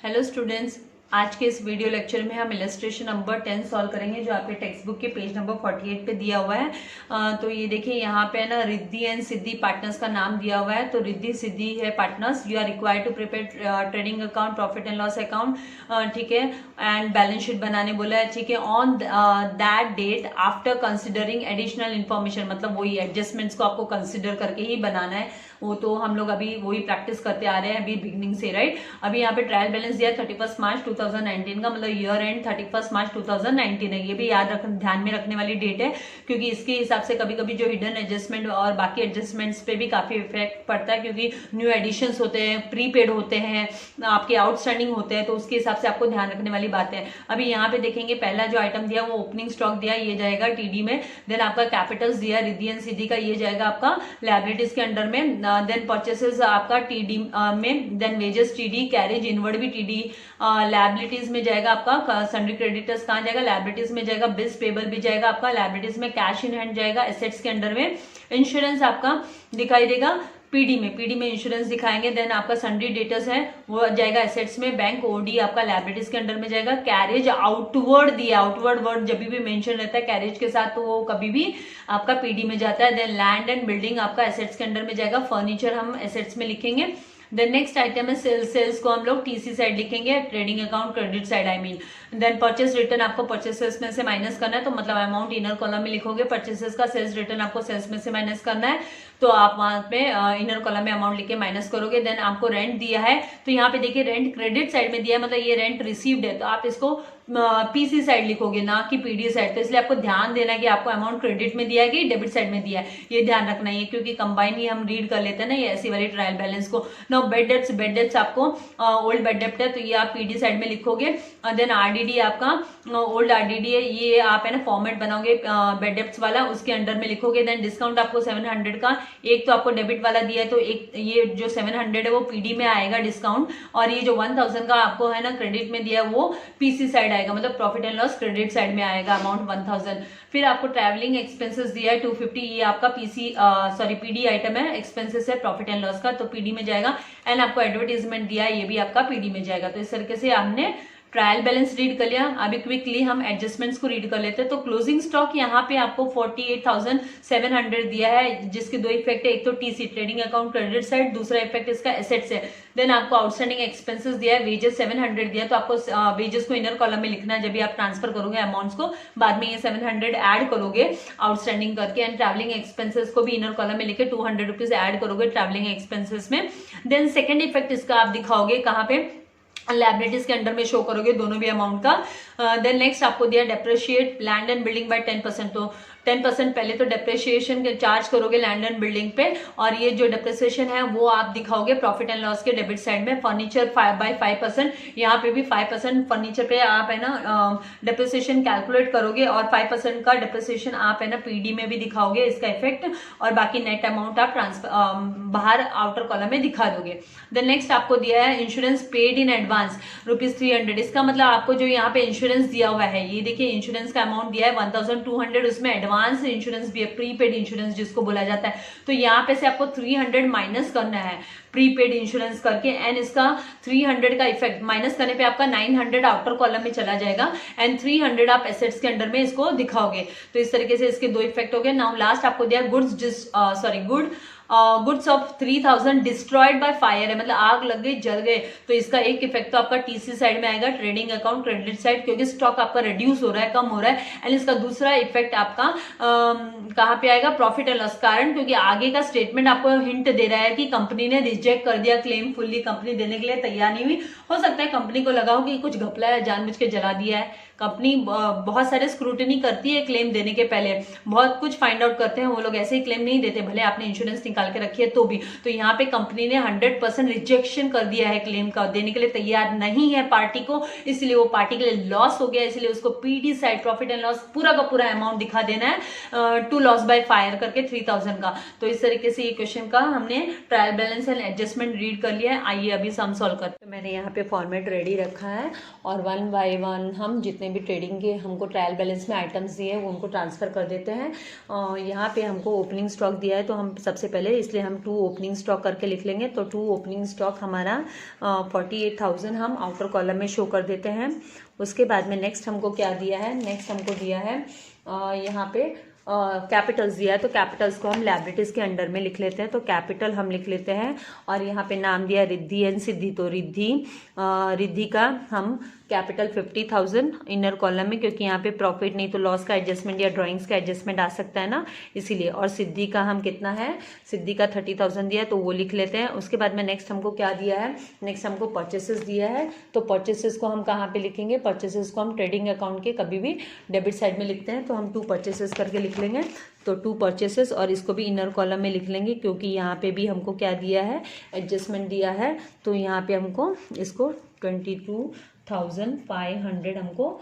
Hello students, आज के इस वीडियो लेक्चर में हम इलस्ट्रेशन नंबर 10 सॉल्व करेंगे जो आपके टेक्स्ट बुक के पेज नंबर 48 पे दिया हुआ है। तो ये देखिए यहाँ पे है ना, रिद्धि एंड सिद्धि पार्टनर्स का नाम दिया हुआ है। तो रिद्धि सिद्धि है partners. You are required to prepare trading account, profit and loss account, ठीक है, एंड बैलेंस शीट बनाने बोला है, ठीक है। On that date after considering additional information, मतलब वही एडजस्टमेंट्स को आपको कंसिडर करके ही बनाना है। वो तो हम लोग अभी वही प्रैक्टिस करते आ रहे हैं अभी बिगनिंग से, राइट। अभी यहाँ पे ट्रायल बैलेंस दिया 31 मार्च 2019 का, मतलब ईयर एंड 31 मार्च 2019 है। ये भी ध्यान में रखने वाली डेट है, क्योंकि इसके हिसाब से कभी कभी जो हिडन एडजस्टमेंट और बाकी एडजस्टमेंट्स पे भी काफी इफेक्ट पड़ता है, क्योंकि न्यू एडिशंस होते हैं, प्रीपेड होते हैं, आपके आउटस्टैंडिंग होते हैं, तो उसके हिसाब से आपको ध्यान रखने वाली बात है। अभी यहाँ पे देखेंगे पहला जो आइटम दिया वो ओपनिंग स्टॉक दिया, ये जाएगा टीडी में। देन आपका कैपिटल्स दिया रिद्धि एंड सिद्धि का, ये जाएगा आपका लायबिलिटीज के अंडर में। देन परचेसेस आपका टीडी में, then wages TD, carriage inward भी टीडी, लायबिलिटीज में जाएगा आपका सन्ड्री क्रेडिटर्स, कहाँ जाएगा लायबिलिटीज में जाएगा, बिल्स पेबल भी जाएगा आपका लायबिलिटीज में, कैश इन हैंड जाएगा एसेट्स के अंडर में, इंश्योरेंस आपका दिखाई देगा पीडी में इंश्योरेंस दिखाएंगे। देन आपका सन्ड्री डेटर्स है वो जाएगा एसेट्स में, बैंक ओडी आपका लायबिलिटीज के अंडर में जाएगा। कैरेज आउटवर्ड दिया, आउटवर्ड वर्ड जब भी मेंशन रहता है कैरेज के साथ तो वो कभी भी आपका पीडी में जाता है। देन लैंड एंड बिल्डिंग आपका एसेट्स के अंडर में जाएगा, फर्नीचर हम एसेट्स में लिखेंगे। देन नेक्स्ट आइटम है सेल्स को हम लोग टीसी साइड लिखेंगे, trading account credit side I mean. Then purchase return आपको परचेसेस में से माइनस करना है, तो मतलब अमाउंट इनर कॉलम में लिखोगे परचेसेस का, सेल्स रिटर्न आपको सेल्स में से माइनस करना है, तो आप वहां पे इनर कॉलम में अमाउंट लिख के माइनस करोगे। देन आपको रेंट दिया है, तो यहाँ पे देखिए रेंट क्रेडिट साइड में दिया है, मतलब ये रेंट रिसीव्ड है, तो आप इसको पीसी साइड लिखोगे ना कि पीडी साइड। तो इसलिए आपको ध्यान देना है कि आपको अमाउंट क्रेडिट में दिया है कि डेबिट साइड में दिया है, ये ध्यान रखना है, क्योंकि कंबाइन ही हम रीड कर लेते हैं ना ये ऐसी वाली ट्रायल बैलेंस को। नो बेड डेट्स आपको ओल्ड बेड डेप्ट है, तो ये आप पीडी साइड में लिखोगे। देन आरडीडी आपका ओल्ड आरडीडी है, ये आप है ना फॉर्मेट बनाओगे बेड डेप्ट्स वाला, उसके अंडर में लिखोगे। देन डिस्काउंट आपको 700 का, एक तो आपको डेबिट वाला दिया है, तो एक ये जो 700 है वो पीडी में आएगा डिस्काउंट, और ये जो 1000 का आपको है ना क्रेडिट में दिया है वो पीसी साइड आएगा, मतलब profit and loss credit side में आएगा अमाउंट 1000। फिर आपको ट्रैवलिंग एक्सपेंसेस दिया है 250, ये आपका पीडी आइटम है, एक्सपेंसेस है प्रॉफिट एंड लॉस का, तो पीडी में जाएगा। एंड आपको एडवर्टीजमेंट दिया है, ये भी आपका पीडी में जाएगा। तो इस तरीके से हमने ट्रायल बैलेंस रीड कर लिया। अभी क्विकली हम एडजस्टमेंट्स को रीड कर लेते हैं। तो क्लोजिंग स्टॉक यहाँ पे आपको 48,700 दिया है, जिसके दो इफेक्ट है, एक तो TC trading account credit side, दूसरा इफेक्ट इसका एसेट्स है। देन आपको आउटस्टैंडिंग एक्सपेंसेस दिया है, वेजेस 700 दिया, तो आपको वेजेस को इनर कॉलम में लिखना है जब भी आप ट्रांसफर करोगे अमाउंट्स को, बाद में ये 700 ऐड करोगे आउटस्टैंडिंग करके। एंड ट्रैवलिंग एक्सपेंसेस को भी इनर कॉलम में लिखे 200 रुपीज ऐड करोगे ट्रैवलिंग एक्सपेंसेस में। देन सेकेंड इफेक्ट इसका आप दिखाओगे कहाँ पे, लायबिलिटीज के अंडर में शो करोगे दोनों भी अमाउंट का। देन नेक्स्ट आपको दिया depreciate land and building bye 10%, तो 10% पहले तो डेप्रिसिएशन चार्ज करोगे लैंड एंड बिल्डिंग पे, और ये जो डेप्रिसिएशन है वो आप दिखाओगे प्रॉफिट एंड लॉस के डेबिट साइड में। फर्नीचर 5/5%, यहाँ पे भी 5% फर्नीचर पे आप है ना डेप्रिसिएशन कैलकुलेट करोगे, और 5% का डेप्रिसिएशन आप है ना पीडी में भी दिखाओगे इसका इफेक्ट, और बाकी नेट अमाउंट आप बाहर आउटर कॉलम में दिखा दोगे। देन नेक्स्ट आपको दिया है इंश्योरेंस पेड इन एडवांस ₹300, इसका मतलब आपको जो यहाँ पे इंश्योरेंस दिया हुआ है, ये देखिए इंश्योरेंस का अमाउंट दिया है 1200, उसमें एडवांस इंश्योरेंस भी है, प्रीपेड इंश्योरेंस जिसको बोला जाता है। तो यहाँ पे से आपको 300 माइनस करना है प्रीपेड इंश्योरेंस करके, एंड इसका 300 का इफेक्ट माइनस करने पे आपका 900 आउटर कॉलम में चला जाएगा, एंड 300 आप एसेट्स के अंडर में इसको दिखाओगे। तो इस तरीके से इसके दो इफेक्ट हो गए। नाउ लास्ट आपको दिया goods of 3000 destroyed by fire है, मतलब आग लग गई, जल गए, तो इसका एक इफेक्ट तो आपका टीसी साइड में आएगा, ट्रेडिंग अकाउंट क्रेडिट साइड, क्योंकि स्टॉक आपका रिड्यूस हो रहा है, कम हो रहा है। एंड इसका दूसरा इफेक्ट आपका कहाँ पे आएगा, प्रॉफिट एंड लॉस, कारण क्योंकि आगे का स्टेटमेंट आपको हिंट दे रहा है कि कंपनी ने रिजेक्ट कर दिया क्लेम, फुल्ली कंपनी देने के लिए तैयार नहीं हुई। हो सकता है कंपनी को लगा हो कि कुछ घपला है, जानबूझ के जला दिया है। कंपनी बहुत सारे स्क्रूटनी करती है क्लेम देने के पहले, बहुत कुछ फाइंड आउट करते हैं, वो लोग ऐसे ही क्लेम नहीं देते भले आपने इंश्योरेंस निकाल के रखी है तो भी। तो यहाँ पे कंपनी ने 100% रिजेक्शन कर दिया है, क्लेम का देने के लिए तैयार नहीं है पार्टी को, इसलिए वो पार्टी के लिए लॉस हो गया, इसलिए उसको PD side profit and loss पूरा का पूरा अमाउंट दिखा देना है टू लॉस बाय फायर करके 3000 का। तो इस तरीके से ये क्वेश्चन का हमने trial balance and adjustment read कर लिया है। आइए अभी सम सॉल्व करते हैं। मैंने यहाँ पे फॉर्मेट रेडी रखा है, और 1 बाय 1 हम जितने भी ट्रेडिंग के हमको ट्रायल बैलेंस में आइटम्स दिए हैं वो उनको ट्रांसफर कर देते हैं। यहाँ पे हमको ओपनिंग स्टॉक दिया है, तो हम सबसे पहले अवेलेबल है, इसलिए हम 2 ओपनिंग स्टॉक करके लिख लेंगे। तो 2 ओपनिंग स्टॉक हमारा 48,000 हम आउटर कॉलम में शो कर देते हैं। उसके बाद में नेक्स्ट हमको क्या दिया है, नेक्स्ट हमको दिया है यहाँ पे कैपिटल्स दिया है, तो कैपिटल्स को हम लायबिलिटीज के अंडर में लिख लेते हैं। तो कैपिटल हम लिख लेते हैं और यहाँ पे नाम दिया रिद्धि एंड सिद्धि, तो रिद्धि का हम कैपिटल 50,000 इनर कॉलम में, क्योंकि यहाँ पे प्रॉफिट नहीं तो लॉस का एडजस्टमेंट या ड्राइंग्स का एडजस्टमेंट आ सकता है ना, इसीलिए। और सिद्धि का हम कितना है, सिद्धि का 30,000 दिया है, तो वो लिख लेते हैं। उसके बाद में नेक्स्ट हमको क्या दिया है, नेक्स्ट हमको परचेसेस दिया है। तो परचेसेस को हम कहाँ पे लिखेंगे, परचेसेस को हम ट्रेडिंग अकाउंट के कभी भी डेबिट साइड में लिखते हैं, तो हम 2 परचेसेस करके लिख लेंगे। तो 2 परचेसेस, और इसको भी इनर कॉलम में लिख लेंगे, क्योंकि यहाँ पे भी हमको क्या दिया है, एडजस्टमेंट दिया है। तो यहाँ पे हमको इसको 22,500 हमको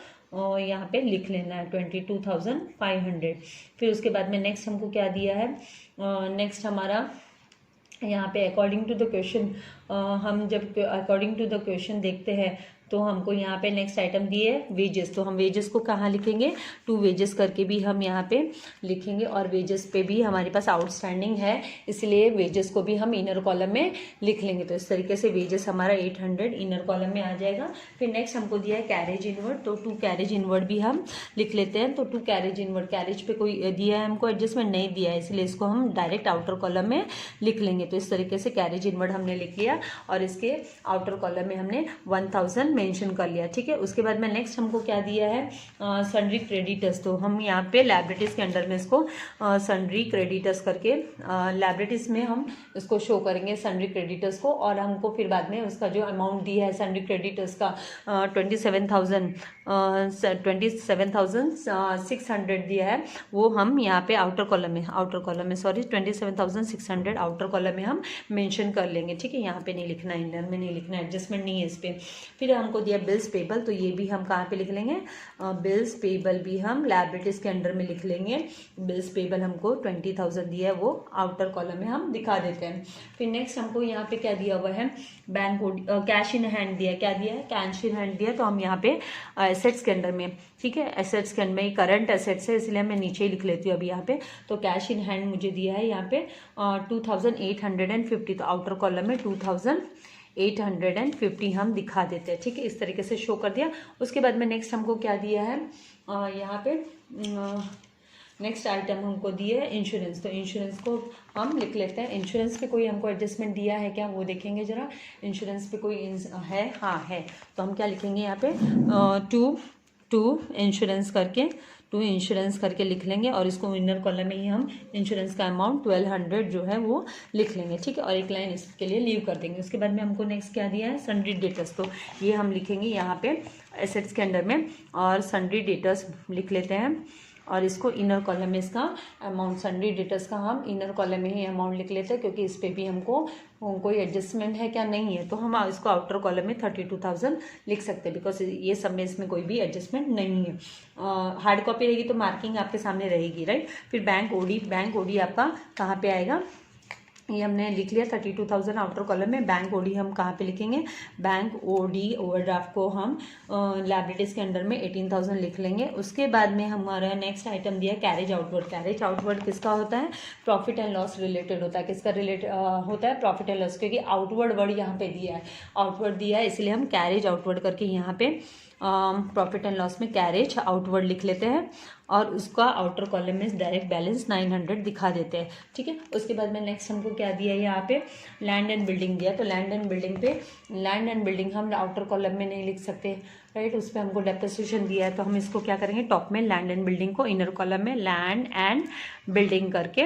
यहाँ पे लिख लेना है, 22,500। फिर उसके बाद में नेक्स्ट हमको क्या दिया है, नेक्स्ट हमारा यहाँ पे अकॉर्डिंग टू द क्वेश्चन, हम जब अकॉर्डिंग टू द क्वेश्चन देखते हैं तो हमको यहाँ पे नेक्स्ट आइटम दिए है वेजेस। तो हम वेजेस को कहाँ लिखेंगे, 2 वेजेस करके भी हम यहाँ पे लिखेंगे, और वेजेस पे भी हमारे पास आउटस्टैंडिंग है, इसलिए वेजेस को भी हम इनर कॉलम में लिख लेंगे। तो इस तरीके से वेजेस हमारा 800 इनर कॉलम में आ जाएगा। फिर नेक्स्ट हमको दिया है कैरेज इनवर्ड, तो 2 कैरेज इनवर्ड भी हम लिख लेते हैं। तो 2 कैरेज इनवर्ड, कैरेज पे कोई दिया है हमको एडजस्टमेंट नहीं दिया है, इसलिए इसको हम डायरेक्ट आउटर कॉलम में लिख लेंगे। तो इस तरीके से कैरेज इनवर्ड हमने लिख लिया, और इसके आउटर कॉलम में हमने 1000 मेंशन कर लिया, ठीक है। उसके बाद में नेक्स्ट हमको क्या दिया है, सन्ड्री क्रेडिटर्स। तो हम यहाँ पे लायबिलिटीज के अंडर में इसको सन्ड्री क्रेडिटर्स करके लायबिलिटीज में हम इसको शो करेंगे सन्ड्री क्रेडिटर्स को, और हमको फिर बाद में उसका जो अमाउंट दिया है सन्ड्री क्रेडिटर्स का 27,600 दिया है, वो हम यहाँ पे आउटर कॉलम में 27,600 आउटर कॉलम में हम मेंशन कर लेंगे, ठीक है। यहाँ पे नहीं लिखना है, इनर में नहीं लिखना है, एडजस्टमेंट नहीं है इस पे। फिर हमको दिया बिल्स पेबल, तो ये भी हम कहाँ पे लिख लेंगे, बिल्स पेबल भी हम लायबिलिटीज के अंडर में लिख लेंगे। बिल्स पेबल हमको 20,000 दिया है, वो आउटर कॉलम में हम दिखा देते हैं। फिर नेक्स्ट हमको यहाँ पे क्या दिया हुआ है, बैंक कैश इन हैंड दिया, क्या दिया है, कैश इन हैंड दिया। तो हम यहाँ पे एसेट्स के अंडर में, ठीक है, एसेट्स के अंडर में करंट एसेट्स है, इसलिए मैं नीचे ही लिख लेती हूँ अभी यहाँ पे। तो कैश इन हैंड मुझे दिया है यहाँ पे 2,850, तो आउटर कॉलम में 2,850 हम दिखा देते हैं, ठीक है। इस तरीके से शो कर दिया। उसके बाद में नेक्स्ट हमको क्या दिया है, यहाँ पे नेक्स्ट आइटम हमको दिए है इंश्योरेंस। तो इंश्योरेंस को हम लिख लेते हैं। इंश्योरेंस पे कोई हमको एडजस्टमेंट दिया है क्या, वो देखेंगे जरा। इंश्योरेंस पे कोई है, हाँ है, तो हम क्या लिखेंगे यहाँ पे, टू इंश्योरेंस करके लिख लेंगे, और इसको इनर कॉलम में ही हम इंश्योरेंस का अमाउंट 1200 जो है वो लिख लेंगे, ठीक है। और एक लाइन इसके लिए लीव कर देंगे। उसके बाद में हमको नेक्स्ट क्या दिया है, सन्ड्री डेटर्स। तो ये हम लिखेंगे यहाँ पे एसेट्स के अंडर में, और सन्ड्री डेटर्स लिख लेते हैं, और इसको इनर कॉलम में इसका अमाउंट, सन्ड्री डेटर्स का हम इनर कॉलम में ही अमाउंट लिख लेते हैं, क्योंकि इस पर भी हमको कोई एडजस्टमेंट है क्या, नहीं है, तो हम इसको आउटर कॉलम में 32,000 लिख सकते हैं, बिकॉज ये सब में इसमें कोई भी एडजस्टमेंट नहीं है। हार्ड कॉपी रहेगी तो मार्किंग आपके सामने रहेगी, राइट। फिर बैंक ओडी आपका कहाँ पे आएगा, ये हमने लिख लिया 32,000 आउटर कॉलम में। बैंक ओडी हम कहाँ पे लिखेंगे, बैंक ओडी ओवरड्राफ्ट को हम लायबिलिटीज के अंडर में 18,000 लिख लेंगे। उसके बाद में हमारा नेक्स्ट आइटम दिया कैरेज आउटवर्ड। कैरेज आउटवर्ड किसका होता है, प्रॉफिट एंड लॉस रिलेटेड होता है। किसका रिलेटेड होता है, प्रॉफिट एंड लॉस, क्योंकि आउटवर्ड वर्ड यहाँ पे दिया है, आउटवर्ड दिया है, इसलिए हम कैरेज आउटवर्ड करके यहाँ पे प्रॉफिट एंड लॉस में कैरेज आउटवर्ड लिख लेते हैं, और उसका आउटर कॉलम में डायरेक्ट बैलेंस 900 दिखा देते हैं, ठीक है। उसके बाद में नेक्स्ट हमको क्या दिया है, यहाँ पे लैंड एंड बिल्डिंग दिया। तो लैंड एंड बिल्डिंग हम आउटर कॉलम में नहीं लिख सकते, राइट। उस पर हमको डेप्रिसिएशन दिया है, तो हम इसको क्या करेंगे, टॉप में लैंड एंड बिल्डिंग को इनर कॉलम में लैंड एंड बिल्डिंग करके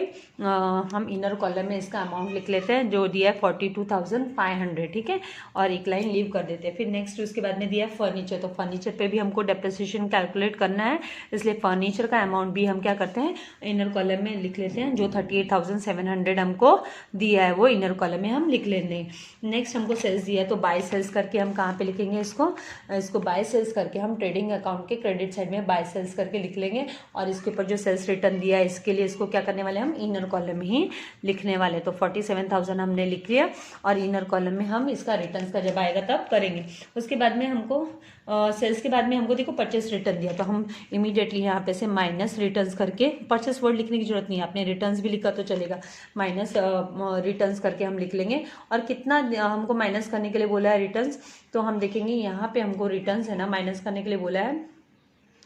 हम इनर कॉलम में इसका अमाउंट लिख लेते हैं, जो दिया है 42,500, ठीक है, और एक लाइन लीव कर देते हैं। फिर नेक्स्ट उसके बाद में दिया है फर्नीचर। तो फर्नीचर पे भी हमको डेप्रिसिएशन कैलकुलेट करना है, इसलिए फर्नीचर का अमाउंट भी हम क्या करते हैं, इनर कॉलम में लिख लेते हैं। जो 38,700 हमको दिया है वो इनर कॉलम में हम लिख लेते हैं। नेक्स्ट हमको सेल्स दिया है, तो बाय सेल्स करके हम कहाँ पे लिखेंगे, इसको बाय सेल्स करके हम ट्रेडिंग अकाउंट के क्रेडिट साइड में बाय सेल्स करके लिख लेंगे, और इसके ऊपर जो सेल्स रिटर्न दिया है इसके लिए इसको क्या करने वाले, हम इनर कॉलम में ही लिखने वाले। तो 47,000 हमने लिख लिया, और इनर कॉलम में हम इसका रिटर्न्स का जब आएगा तब करेंगे। उसके बाद में हमको सेल्स के बाद में हमको देखो परचेस रिटर्न दिया, तो हम इमीडिएटली यहाँ पे से माइनस रिटर्न्स करके, परचेस वर्ड लिखने की जरूरत नहीं है, आपने रिटर्न्स भी लिखा तो चलेगा, माइनस रिटर्न्स करके हम लिख लेंगे। और कितना हमको माइनस करने के लिए बोला है रिटर्न्स, तो हम देखेंगे यहाँ पे हमको रिटर्न्स है ना माइनस करने के लिए बोला है,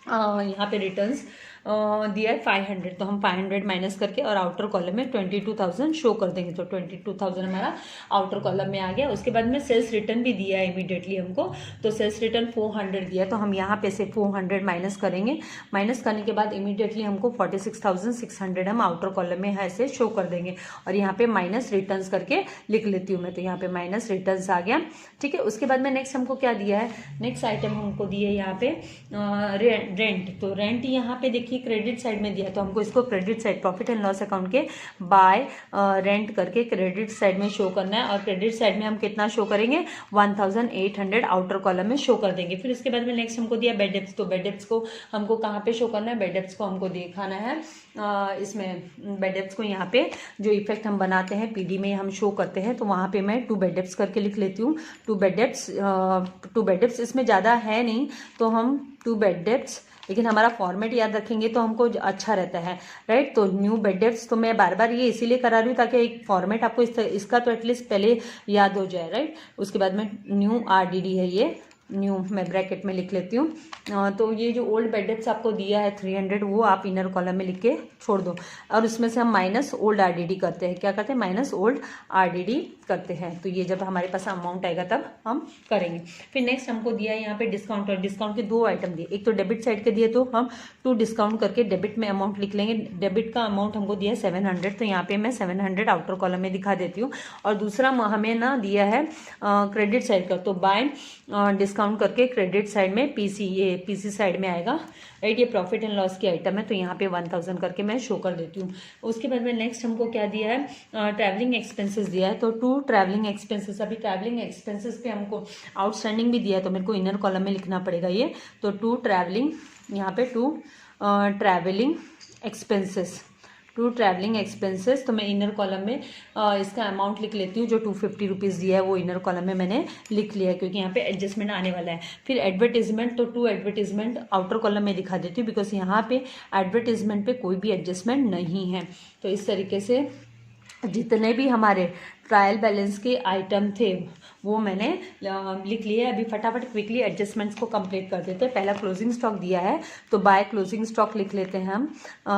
यहाँ पे रिटर्न्स दिया है 500, तो हम 500 माइनस करके और आउटर कॉलम में 22,000 शो कर देंगे, तो 22,000 हमारा आउटर कॉलम में आ गया। उसके बाद में सेल्स रिटर्न भी दिया है इमीडिएटली हमको, तो सेल्स रिटर्न 400 दिया, तो हम यहाँ पे से 400 माइनस करेंगे। माइनस करने के बाद इमीडिएटली हमको 46,600 हम आउटर कॉलम में ऐसे शो कर देंगे, और यहाँ पे माइनस रिटर्न्स करके लिख लेती हूँ मैं, तो यहाँ पे माइनस रिटर्न्स आ गया। ठीक है, उसके बाद में नेक्स्ट हमको क्या दिया है, नेक्स्ट आइटम हमको दिया है यहाँ पे रेंट, तो रेंट यहाँ पे देखिए क्रेडिट साइड में दिया, तो हमको इसको credit side profit and loss account के बाय रेंट करके क्रेडिट साइड में शो करना है, और क्रेडिट साइड में हम कितना शो करेंगे 1,800 आउटर कॉलम में शो कर देंगे। फिर इसके बाद में नेक्स्ट हमको दिया बेड डेब्ट्स, तो बेड डेब्ट्स को हमको कहाँ पे शो करना है, बेड डेब्ट्स को हमको दिखाना है इसमें बेड डेब्ट्स को यहाँ पे जो इफेक्ट हम बनाते हैं पीडी में हम शो करते हैं, तो वहाँ पे मैं 2 बेड डेब्ट्स करके लिख लेती हूँ। 2 बेड डेब्ट्स इसमें ज़्यादा है नहीं, तो हम 2 बेड डेब्ट्स, लेकिन हमारा फॉर्मेट याद रखेंगे तो हमको अच्छा रहता है, राइट। तो न्यू बेड डेब्ट्स, तो मैं बार बार ये इसीलिए करा रही हूँ ताकि एक फॉर्मेट आपको इसका तो एटलीस्ट पहले याद हो जाए, राइट। उसके बाद में न्यू RDD है, ये न्यू मैं ब्रैकेट में लिख लेती हूँ। तो ये जो ओल्ड बेड डेब्ट्स आपको दिया है 300, वो आप इनर कॉलम में लिख के छोड़ दो, और उसमें से हम माइनस ओल्ड RDD करते हैं। क्या करते हैं, माइनस ओल्ड RDD करते हैं। तो ये जब हमारे पास अमाउंट आएगा तब हम करेंगे। फिर नेक्स्ट हमको दिया है यहाँ पे डिस्काउंट, और डिस्काउंट के 2 आइटम दिए, एक तो डेबिट साइड के दिए, तो हम 2 डिस्काउंट करके डेबिट में अमाउंट लिख लेंगे। डेबिट का अमाउंट हमको दिया है 700, तो यहाँ पे मैं 700 आउटर कॉलम में दिखा देती हूँ। और दूसरा हमें ना दिया है क्रेडिट साइड का, तो बाय डिस्काउंट करके क्रेडिट साइड में पीसी साइड में आएगा, राइट। ये प्रॉफिट एंड लॉस की आइटम है, तो यहाँ पे 1000 करके मैं शो कर देती हूँ। उसके बाद में नेक्स्ट हमको क्या दिया है, ट्रैवलिंग एक्सपेंसेस दिया है, तो 2 ट्रैवलिंग एक्सपेंसेस। अभी ट्रैवलिंग एक्सपेंसेस पे हमको आउटस्टैंडिंग भी दिया है, तो मेरे को इनर कॉलम में लिखना पड़ेगा ये, तो 2 ट्रैवलिंग, यहाँ पे 2 ट्रैवलिंग एक्सपेंसेस, 2 ट्रैवलिंग एक्सपेंसेस, तो मैं इनर कॉलम में इसका अमाउंट लिख लेती हूँ। जो 250 रुपीज़ दिया है वो इनर कॉलम में मैंने लिख लिया है, क्योंकि यहाँ पे एडजस्टमेंट आने वाला है। फिर एडवर्टीजमेंट, तो 2 एडवर्टीजमेंट आउटर कॉलम में दिखा देती हूँ, बिकॉज यहाँ पे एडवर्टीजमेंट पे कोई भी एडजस्टमेंट नहीं है। तो इस तरीके से जितने भी हमारे ट्रायल बैलेंस के आइटम थे वो मैंने लिख लिए। अभी फटाफट क्विकली एडजस्टमेंट्स को कंप्लीट कर देते हैं। पहला क्लोजिंग स्टॉक दिया है, तो बाय क्लोजिंग स्टॉक लिख लेते हैं हम।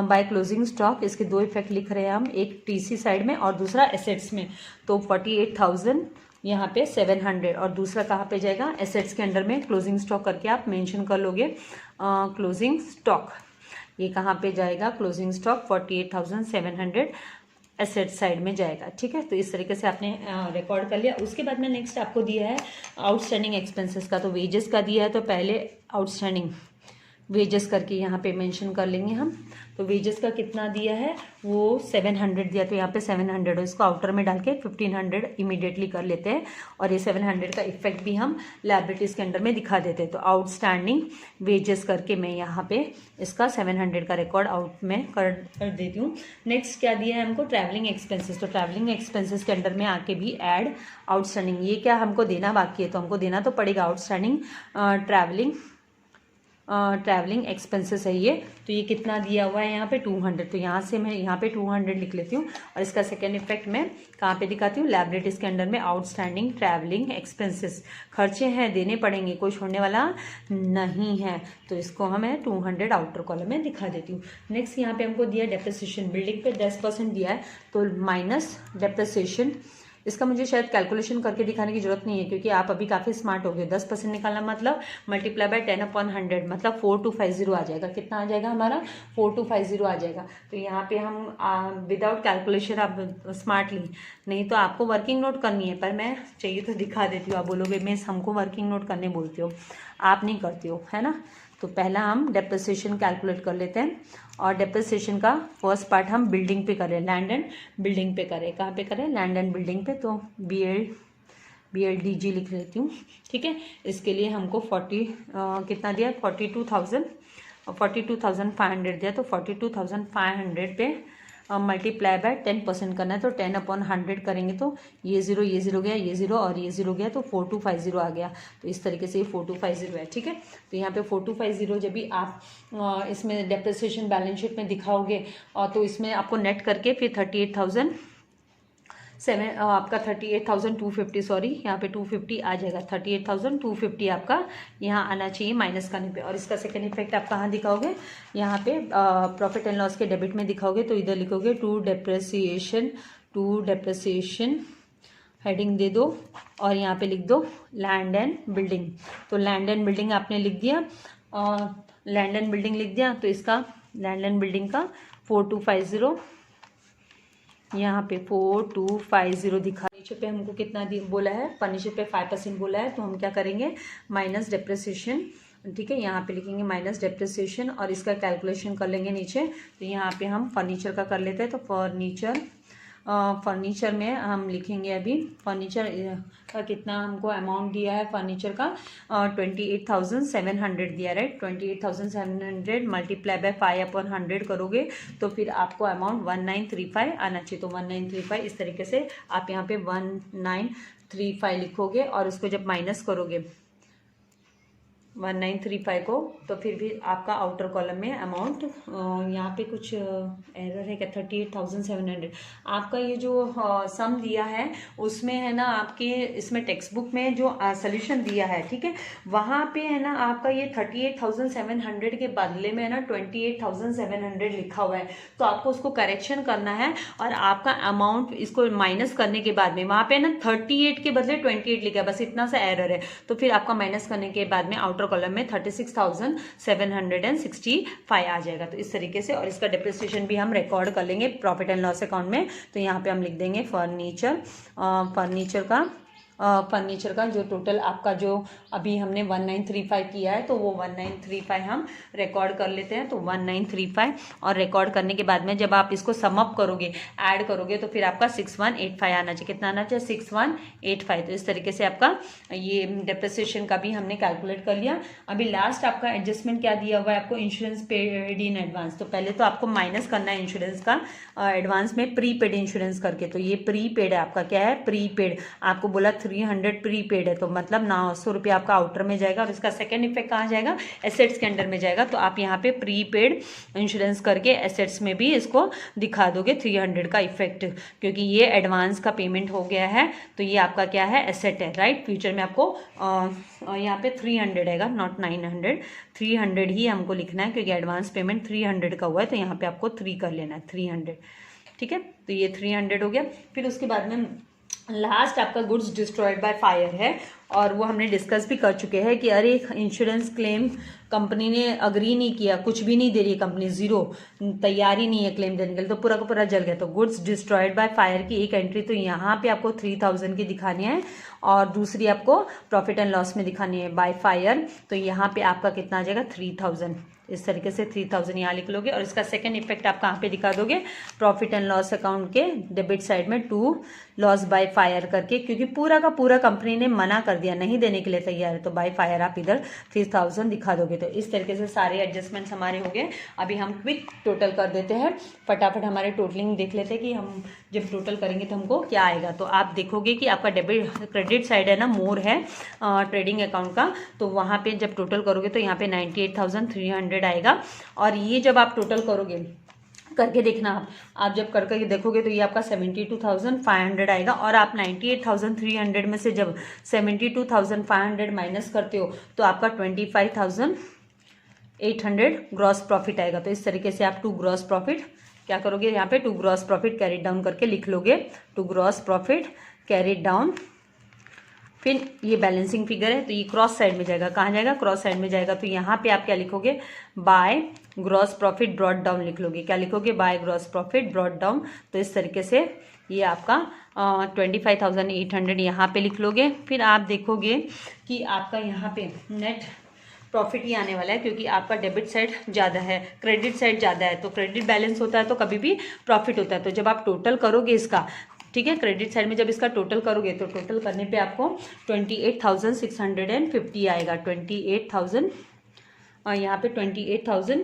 बाय क्लोजिंग स्टॉक, इसके 2 इफेक्ट लिख रहे हैं हम, एक टीसी साइड में और दूसरा एसेट्स में। तो 48,000 यहाँ पे 700, और दूसरा कहाँ पे जाएगा, एसेट्स के अंडर में क्लोजिंग स्टॉक करके आप मेंशन कर लोगे। क्लोजिंग स्टॉक ये कहाँ पे जाएगा, क्लोजिंग स्टॉक 48,700 एसेट साइड में जाएगा, ठीक है। तो इस तरीके से आपने रिकॉर्ड कर लिया। उसके बाद में नेक्स्ट आपको दिया है आउटस्टैंडिंग एक्सपेंसेस का, तो वेजेस का दिया है, तो पहले आउटस्टैंडिंग वेजेस करके यहाँ पे मेंशन कर लेंगे हम। तो वेजेस का कितना दिया है, वो 700 दिया, तो यहाँ पे 700 है, इसको आउटर में डाल के 1500 इमीडिएटली कर लेते हैं, और ये 700 का इफेक्ट भी हम लायबिलिटीज के अंडर में दिखा देते हैं। तो आउटस्टैंडिंग वेजेस करके मैं यहाँ पे इसका 700 का रिकॉर्ड आउट में कर देती हूँ। नेक्स्ट क्या दिया है हमको, ट्रैवलिंग एक्सपेंसेस, तो ट्रैवलिंग एक्सपेंसेस के अंडर में आके भी ऐड आउटस्टैंडिंग, ये क्या हमको देना बाकी है, तो हमको देना तो पड़ेगा आउटस्टैंडिंग ट्रैवलिंग एक्सपेंसेस है ये। तो ये कितना दिया हुआ है यहाँ पे 200, तो यहाँ से मैं यहाँ पे 200 लिख लेती हूँ, और इसका सेकेंड इफेक्ट मैं कहाँ पे दिखाती हूँ, लायबिलिटीज के अंडर में आउटस्टैंडिंग ट्रैवलिंग एक्सपेंसेस। खर्चे हैं, देने पड़ेंगे, कोई छोड़ने वाला नहीं है, तो इसको हमें 200 आउटर कॉलम में दिखा देती हूँ। नेक्स्ट यहाँ पे हमको दिया डेप्रिसिएशन, बिल्डिंग पे 10% दिया है, तो माइनस डेप्रिसिएशन। इसका मुझे शायद कैलकुलेशन करके दिखाने की जरूरत नहीं है, क्योंकि आप अभी काफ़ी स्मार्ट हो गए। 10% निकालना मतलब मल्टीप्लाई बाय 10/100, मतलब 4250 आ जाएगा। कितना आ जाएगा हमारा, 4250 आ जाएगा। तो यहाँ पे हम विदाउट कैलकुलेशन, आप स्मार्टली, नहीं तो आपको वर्किंग नोट करनी है, पर मैं चाहिए तो दिखा देती हूँ। आप बोलोगे मिस हमको वर्किंग नोट करने बोलती हो, आप नहीं करती हो, है ना। तो पहला हम डेप्रिसिएशन कैलकुलेट कर लेते हैं, और डेप्रिसिएशन का फर्स्ट पार्ट हम बिल्डिंग पे करें, लैंड एंड बिल्डिंग पे करें। कहाँ पे करें, लैंड एंड बिल्डिंग पे, तो BLDG लिख लेती हूँ, ठीक है। इसके लिए हमको कितना दिया, 42,500 दिया, तो 42,500 पे मल्टीप्लाई बाय 10% करना है, तो 10/100 करेंगे तो ये 0 गया, ये 0 और ये 0 गया, तो 4250 आ गया। तो इस तरीके से ये 4250 है, ठीक है। तो यहाँ पे 4250 जब भी आप इसमें डेप्रिसिएशन बैलेंस शीट में दिखाओगे तो इसमें आपको नेट करके फिर 38,007 आपका 38,250 सॉरी यहाँ पे 250 आ जाएगा, 38,250 आपका यहाँ आना चाहिए माइनस करने पे। और इसका सेकंड इफेक्ट आप कहाँ दिखाओगे, यहाँ पे प्रॉफिट एंड लॉस के डेबिट में दिखाओगे, तो इधर लिखोगे टू डेप्रिसिएशन हेडिंग दे दो और यहाँ पे लिख दो लैंड एंड बिल्डिंग। तो लैंड एंड बिल्डिंग आपने लिख दिया, लैंड एंड बिल्डिंग लिख दिया, तो इसका लैंड एंड बिल्डिंग का 4250 यहाँ पे 4250 दिखा। फर्नीचर पे हमको कितना बोला है, फर्नीचर पे 5% बोला है, तो हम क्या करेंगे माइनस डेप्रिसिएशन, ठीक है। यहाँ पे लिखेंगे माइनस डेप्रिसिएशन और इसका कैलकुलेशन कर लेंगे नीचे। तो यहाँ पे हम फर्नीचर का कर लेते हैं, तो फर्नीचर में हम लिखेंगे अभी फर्नीचर का कितना हमको अमाउंट दिया है फर्नीचर का 28,700 दिया, राइट। 28,700 मल्टीप्लाई बाय 5/100 करोगे तो फिर आपको अमाउंट 1935 आना चाहिए। तो 1935 इस तरीके से आप यहाँ पे 1935 लिखोगे और उसको जब माइनस करोगे 1935 को, तो फिर भी आपका आउटर कॉलम में अमाउंट यहाँ पे कुछ एरर है क्या, 38,700 आपका ये जो सम दिया है उसमें है ना, आपके इसमें टेक्स्ट बुक में जो सोल्यूशन दिया है, ठीक है, वहाँ पे है ना आपका ये 38,700 के बदले में है ना 28,700 लिखा हुआ है। तो आपको उसको करेक्शन करना है और आपका अमाउंट इसको माइनस करने के बाद में वहाँ पे है ना 38 के बदले 28 लिखा है, बस इतना सा एरर है। तो फिर आपका माइनस करने के बाद में आउटर कॉलम में 36,765 आ जाएगा। तो इस तरीके से, और इसका डेप्रिसिएशन भी हम रिकॉर्ड कर लेंगे प्रॉफिट एंड लॉस अकाउंट में। तो यहाँ पे हम लिख देंगे फर्नीचर का जो टोटल आपका जो अभी हमने 1935 किया है, तो वो 1935 हम रिकॉर्ड कर लेते हैं। तो 1935 और रिकॉर्ड करने के बाद में जब आप इसको सम अप करोगे, ऐड करोगे, तो फिर आपका 6185 आना चाहिए। कितना आना चाहिए, 6185। तो इस तरीके से आपका ये डेप्रिसिएशन का भी हमने कैलकुलेट कर लिया। अभी लास्ट आपका एडजस्टमेंट क्या दिया हुआ है आपको, इंश्योरेंस पेड इन एडवांस। तो पहले तो आपको माइनस करना है इंश्योरेंस का एडवांस में प्रीपेड इंश्योरेंस करके। तो ये प्रीपेड है आपका, क्या है, प्रीपेड। आपको बोला 300 प्रीपेड है, तो मतलब 900 रुपये आपका आउटर में जाएगा। और इसका सेकंड इफेक्ट कहाँ जाएगा, एसेट्स के अंडर में जाएगा। तो आप यहाँ पे प्रीपेड इंश्योरेंस करके एसेट्स में भी इसको दिखा दोगे 300 का इफेक्ट, क्योंकि ये एडवांस का पेमेंट हो गया है। तो ये आपका क्या है, एसेट है, राइट। फ्यूचर में आपको यहाँ पे 300 आएगा, नॉट 900, 300 ही हमको लिखना है, क्योंकि एडवांस पेमेंट 300 का हुआ है। तो यहाँ पे आपको 3 कर लेना है, 300, ठीक है। तो ये 300 हो गया। फिर उसके बाद में लास्ट आपका गुड्स डिस्ट्रॉयड बाय फायर है, और वो हमने डिस्कस भी कर चुके हैं कि अरे इंश्योरेंस क्लेम कंपनी ने अग्री नहीं किया, कुछ भी नहीं दे रही है कंपनी, जीरो, तैयारी नहीं है क्लेम देने के लिए, तो पूरा का पूरा जल गया। तो गुड्स डिस्ट्रॉयड बाय फायर की एक एंट्री तो यहाँ पे आपको 3000 की दिखानी है, और दूसरी आपको प्रॉफिट एंड लॉस में दिखानी है बाय फायर। तो यहाँ पे आपका कितना आ जाएगा, 3000। इस तरीके से 3000 यहाँ लिख लोगे। और इसका सेकंड इफेक्ट आप कहाँ पे दिखा दोगे, प्रॉफिट एंड लॉस अकाउंट के डेबिट साइड में टू लॉस बाय फायर करके, क्योंकि पूरा का पूरा कंपनी ने मना कर दिया, नहीं देने के लिए तैयार है। तो बाय फायर आप इधर 3000 दिखा दोगे। तो इस तरीके से सारे एडजस्टमेंट्स हमारे हो गए। अभी हम क्विक टोटल कर देते हैं, फटाफट हमारे टोटलिंग देख लेते हैं कि हम जब टोटल करेंगे तो हमको क्या आएगा। तो आप देखोगे कि आपका डेबिट क्रेडिट साइड है ना, मोर है ट्रेडिंग अकाउंट का, तो वहाँ पे जब टोटल करोगे तो यहाँ पे 98,300 आएगा। और ये जब आप टोटल करोगे, करके देखना आप जब करके देखोगे तो ये आपका 72,500 आएगा। और आप 98,300 में से जब 72,500 माइनस करते हो तो आपका 25,800 ग्रॉस प्रॉफिट आएगा। तो इस तरीके से आप टू ग्रॉस प्रॉफिट क्या करोगे, यहाँ पे to gross profit carried down करके लिख लोगे, to gross profit carried down. फिर ये बैलेंसिंग फिगर है, तो ये क्रॉस साइड में जाएगा, कहाँ जाएगा, क्रॉस साइड में जाएगा। तो यहाँ पे आप क्या लिखोगे, by gross profit brought down लिख लोगे। क्या लिखोगे, by gross profit brought down. तो इस तरीके से ये आपका 25,800 यहाँ पे लिख लोगे। फिर आप देखोगे कि आपका यहाँ पे नेट प्रॉफिट ही आने वाला है, क्योंकि आपका डेबिट साइड ज़्यादा है, क्रेडिट साइड ज़्यादा है। तो क्रेडिट बैलेंस होता है तो कभी भी प्रॉफिट होता है। तो जब आप टोटल करोगे इसका, ठीक है, क्रेडिट साइड में जब इसका टोटल करोगे तो टोटल करने पे आपको 28,650 आएगा। 28,000 यहाँ पे 28,000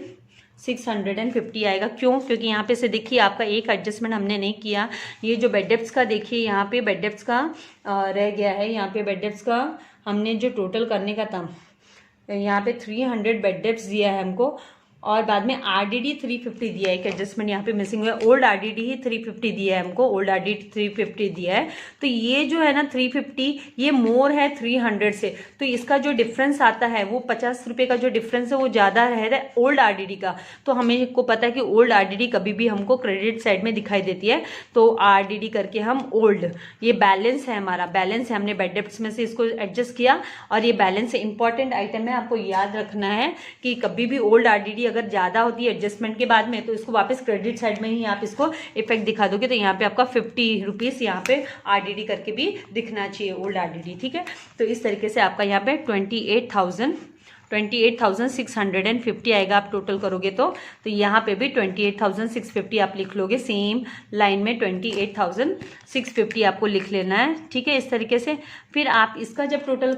650 आएगा। क्यों? क्योंकि यहाँ पे से देखिए आपका एक एडजस्टमेंट हमने नहीं किया। ये जो बेड डेप्थ का देखिए यहाँ पे बेड डेप्थ का रह गया है। यहाँ पे बेड डेप्थ का हमने जो टोटल करने का था, यहाँ पे 300 बेड डेप्थ दिया है हमको, और बाद में RDD 350 दिया है। एक एडजस्टमेंट यहाँ पे मिसिंग हुआ है। ओल्ड RDD ही 350 दिया है हमको, ओल्ड RDD 350 दिया है। तो ये जो है ना 350 ये मोर है 300 से, तो इसका जो डिफरेंस आता है वो 50 रुपये का जो डिफरेंस है वो ज़्यादा रह रहा है ओल्ड RDD का। तो हमें को पता है कि ओल्ड RDD कभी भी हमको क्रेडिट साइड में दिखाई देती है, तो RDD करके हम ओल्ड, ये बैलेंस है हमारा, बैलेंस है, हमने बेड डेप्थ में से इसको एडजस्ट किया और ये बैलेंस है। इंपॉर्टेंट आइटम है, आपको याद रखना है कि कभी भी ओल्ड RDD अगर ज़्यादा होती है एडजस्टमेंट के बाद में तो इसको वापस क्रेडिट साइड में ही आप इसको इफेक्ट दिखा दोगे। तो यहाँ पे आपका 50 रुपीज़ यहाँ पे RDD करके भी दिखना चाहिए, ओल्ड RDD, ठीक है। तो इस तरीके से आपका यहाँ पे 28,650 आएगा आप टोटल करोगे तो यहाँ पे भी 28,650 आप लिख लोगे, सेम लाइन में 28,650 आपको लिख लेना है, ठीक है, इस तरीके से। फिर आप इसका जब टोटल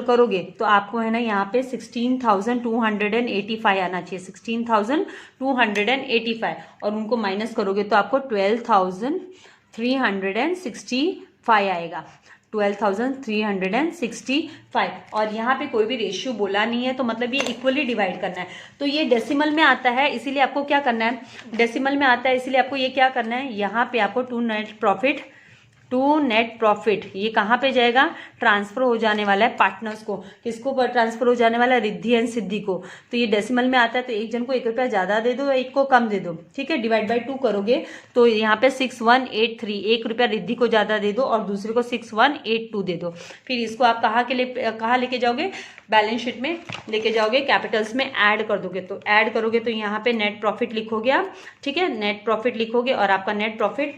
करोगे, तो आपको है ना यहाँ पे 16,285 आना चाहिए, 16,285, और उनको माइनस करोगे तो आपको 12,365 आएगा, 12,365। और यहाँ पे कोई भी रेशियो बोला नहीं है, तो मतलब ये इक्वली डिवाइड करना है। तो ये डेसिमल में आता है, इसीलिए आपको क्या करना है, डेसिमल में आता है इसीलिए आपको ये क्या करना है, यहाँ पे आपको टू नेट प्रॉफिट ये कहाँ पे जाएगा, ट्रांसफर हो जाने वाला है पार्टनर्स को। किसको पर ट्रांसफर हो जाने वाला है, रिद्धि एंड सिद्धि को। तो ये डेसिमल में आता है, तो एक जन को 1 रुपया ज़्यादा दे दो, एक को कम दे दो, ठीक है। डिवाइड बाय 2 करोगे तो यहाँ पे 6183, 1 रुपया रिद्धि को ज़्यादा दे दो और दूसरे को 6182 दे दो। फिर इसको आप कहाँ लेके जाओगे, बैलेंस शीट में लेके जाओगे, कैपिटल्स में ऐड कर दोगे। तो ऐड करोगे तो यहाँ पे नेट प्रॉफिट लिखोगे आप, ठीक है, नेट प्रॉफिट लिखोगे और आपका नेट प्रॉफिट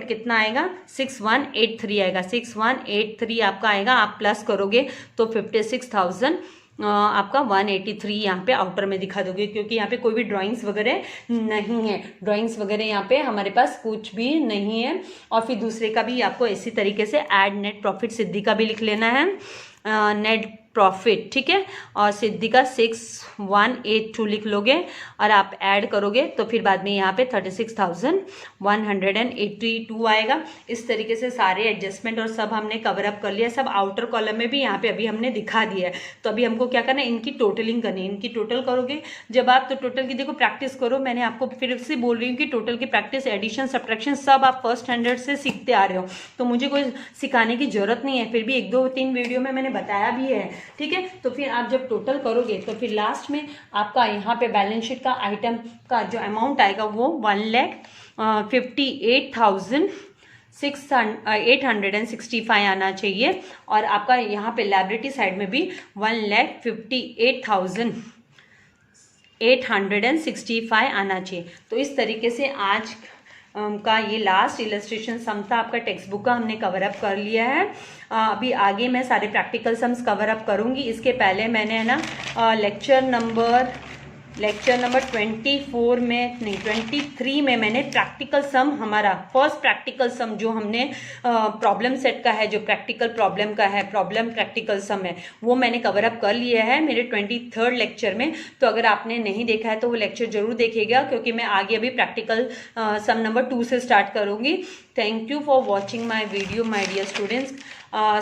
कितना आएगा, 6183 आएगा, 6183 आपका आएगा। आप प्लस करोगे तो 56,000 आपका 183 यहाँ पे आउटर में दिखा दोगे, क्योंकि यहाँ पे कोई भी ड्राइंग्स वगैरह नहीं है, ड्राइंग्स वगैरह यहाँ पे हमारे पास कुछ भी नहीं है। और फिर दूसरे का भी आपको इसी तरीके से ऐड नेट प्रॉफिट सिद्धि का भी लिख लेना है, नेट प्रॉफिट, ठीक है, और सिद्धि का 6182 लिख लोगे और आप ऐड करोगे तो फिर बाद में यहाँ पे 36,182 आएगा। इस तरीके से सारे एडजस्टमेंट और सब हमने कवर अप कर लिया, सब आउटर कॉलम में भी यहाँ पे अभी हमने दिखा दिया है। तो अभी हमको क्या करना है, इनकी टोटलिंग करनी है। इनकी टोटल करोगे जब आप, तो टोटल की देखो प्रैक्टिस करो, मैंने आपको फिर से बोल रही हूँ कि टोटल की प्रैक्टिस, एडिशन, सब्ट्रैक्शन सब आप फर्स्ट स्टैंडर्ड से सीखते आ रहे हो, तो मुझे कोई सिखाने की जरूरत नहीं है। फिर भी 1-2-3 वीडियो में मैंने बताया भी है, ठीक है। तो फिर आप जब टोटल करोगे तो फिर लास्ट में आपका यहाँ पे बैलेंस शीट का आइटम का जो अमाउंट आएगा वो 1,58,665 आना चाहिए। और आपका यहाँ पे लायबिलिटी साइड में भी 1,58,865 आना चाहिए। तो इस तरीके से आज का ये लास्ट इलस्ट्रेशन सम था आपका टेक्स्ट बुक का, हमने कवर अप कर लिया है। अभी आगे मैं सारे प्रैक्टिकल सम्स कवर अप करूंगी। इसके पहले मैंने है ना लेक्चर नंबर 24 में नहीं 23 में मैंने प्रैक्टिकल सम, हमारा फर्स्ट प्रैक्टिकल सम जो हमने प्रॉब्लम सेट का है, जो प्रैक्टिकल प्रॉब्लम का है, प्रॉब्लम प्रैक्टिकल सम है, वो मैंने कवर अप कर लिया है मेरे 23rd लेक्चर में। तो अगर आपने नहीं देखा है तो वो लेक्चर जरूर देखिएगा, क्योंकि मैं आगे अभी प्रैक्टिकल सम नंबर 2 से स्टार्ट करूँगी। Thank you for watching my video my dear students.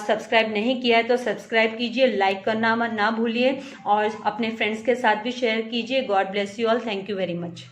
Subscribe नहीं किया है तो सब्सक्राइब कीजिए, लाइक करना ना भूलिए और अपने फ्रेंड्स के साथ भी शेयर कीजिए। God bless you all, thank you very much.